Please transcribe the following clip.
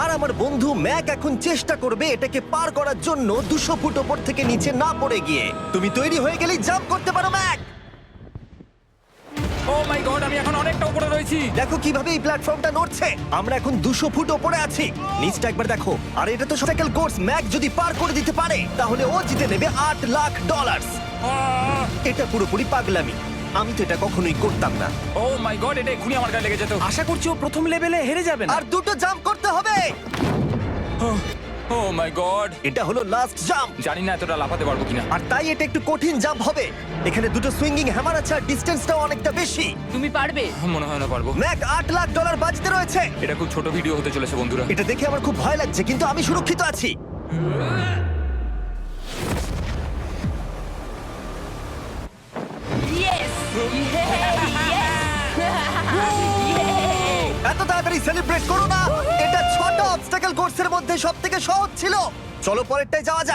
আর আমার বন্ধু ম্যাক এখন চেষ্টা করবে এটাকে পার করার জন্য 200 ফুট ওপর থেকে নিচে না পড়ে গিয়ে। তুমি তৈরি হয়ে গেলেই জাম্প করতে পারো ম্যাক। ও মাই গড, আমি এখন অনেকটা উপরে রয়েছি। দেখো কিভাবে এই প্ল্যাটফর্মটা নড়ছে। আমরা এখন 200 ফুট ওপরে আছি। নিচটা একবার দেখো। আর এটা তো সাইকেল কোর্স। ম্যাক যদি পার করে দিতে পারে তাহলে ও জিতে নেবে $8 লাখ। আহ! এটা পুরোপুরি পাগলামি। আমি তো এটা কখনোই করতাম না। ও মাই গড, এটা এক্ষুনি আমার গায়ে লেগে যেত। আশা করছি ও প্রথম লেভেলে হেরে যাবে না। আর দুটো জাম্প করতে হবে। ও মাই গড, এটা হলো লাস্ট জাম্প। জানি না এতটা লাফাতে পারবো কিনা। আর তাই এটা একটু কঠিন জাম্প হবে। এখানে দুটো সুইঙ্গিং হ্যামার আছে আর ডিসটেন্সটাও অনেকটা বেশি। তুমি পারবে। মনে হয় না পারবো। ম্যাক $8 লাখ বাজিতে রয়েছে। এটা খুব ছোট ভিডিও হতে চলেছে বন্ধুরা। এটা দেখে আমার খুব ভয় লাগছে, কিন্তু আমি সুরক্ষিত আছি। ইয়েস এত তাড়াতাড়ি সেলিব্রেট করো না। এটা 6টা অবস্টাকেল কোর্সের মধ্যে সবথেকে সহজ ছিল। চলো পরেরটায় যাওয়া যাক।